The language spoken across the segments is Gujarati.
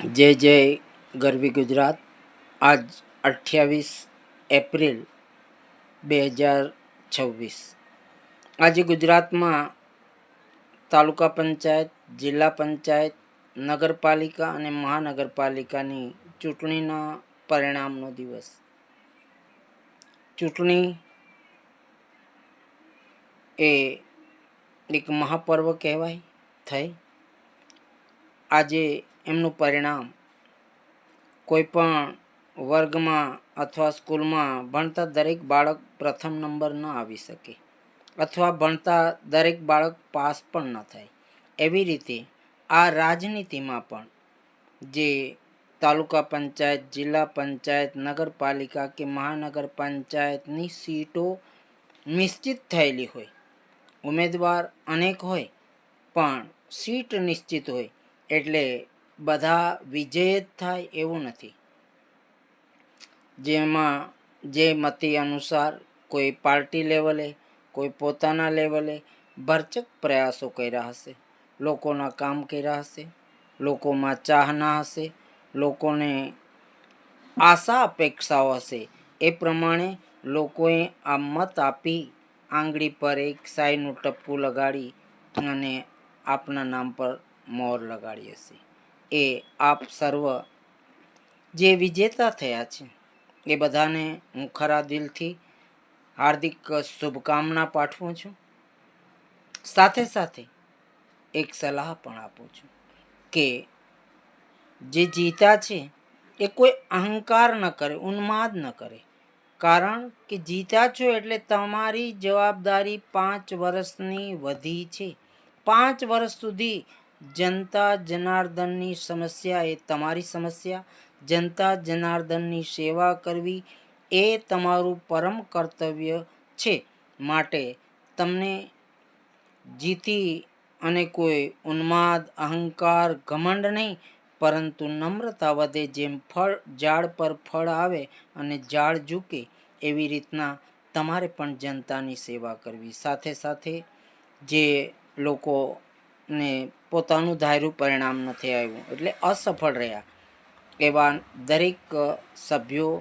जय जय ગરવી ગુજરાત। આજ 28 એપ્રિલ 2026। આજે ગુજરાતમાં તાલુકા પંચાયત, જિલ્લા પંચાયત, નગરપાલિકા અને મહાનગરપાલિકાની ચૂંટણીના પરિણામનો દિવસ। ચૂંટણી એ એક મહાપર્વ કહેવાય થઈ। આજે એમનું પરિણામ કોઈ પણ વર્ગમાં અથવા સ્કૂલમાં ભણતા દરેક બાળક પ્રથમ નંબર ન આવી શકે અથવા ભણતા દરેક બાળક પાસ પણ ન થાય। એવી રીતે આ રાજનીતિમાં પણ જે તાલુકા પંચાયત, જિલ્લા પંચાયત, નગરપાલિકા કે મહાનગર પંચાયતની સીટો નિશ્ચિત થયેલી હોય, ઉમેદવાર અનેક હોય પણ સીટ નિશ્ચિત હોય એટલે બધા વિજય જ થાય એવું નથી। જેમાં જે મતી અનુસાર કોઈ પાર્ટી લેવલે, કોઈ પોતાના લેવલે ભરચક પ્રયાસો કર્યા હશે, લોકોના કામ કર્યા હશે, લોકોમાં ચાહના હશે, લોકોને આશા અપેક્ષાઓ હશે। એ પ્રમાણે લોકોએ આ મત આપી આંગળી પર એક સાઈનું ટપ્પું લગાડી અને આપના નામ પર મોહર લગાડી હશે। એ આપ સર્વ જે વિજેતા થયા છે એ બધાને હું ખરા દિલથી હાર્દિક શુભકામના પાઠવું છું। સાથે સાથે એક સલાહ પણ આપું છું કે જે જીતા છે એ કોઈ અહંકાર ન કરે, ઉન્માદ ન કરે। કારણ કે જીતા છો એટલે તમારી જવાબદારી 5 વર્ષની વધી છે। 5 વર્ષ સુધી જનતા જનાર્દનની સમસ્યા એ તમારી સમસ્યા, જનતા જનાર્દનની સેવા કરવી એ તમારું પરમ કર્તવ્ય છે। માટે તમને જીતી અને કોઈ ઉન્માદ, અહંકાર, ઘમંડ નહીં, પરંતુ નમ્રતા વધે। જેમ ફળ ઝાડ પર ફળ આવે અને ઝાડ ઝૂકે એવી રીતના તમારે પણ જનતાની સેવા કરવી। સાથે સાથે જે લોકોને પોતાનું ધાર્યું પરિણામ નથી આવ્યું એટલે અસફળ રહ્યા એવા દરેક સભ્યો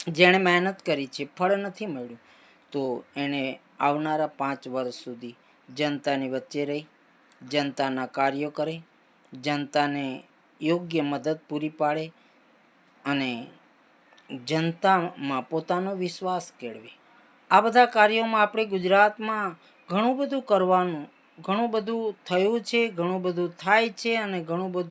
જેણે મહેનત કરી છે, ફળ નથી મળ્યું, તો એણે આવનારા 5 વર્ષ સુધી જનતાની વચ્ચે રહી, જનતાના કાર્યો કરે, જનતાને યોગ્ય મદદ પૂરી પાડે અને જનતામાં પોતાનો વિશ્વાસ કેળવે। આ બધા કાર્યોમાં આપણે ગુજરાતમાં ઘણું બધું કરવાનું, ઘણું બધું થયું છે, ઘણું બધું થાય છે અને ઘણું બધું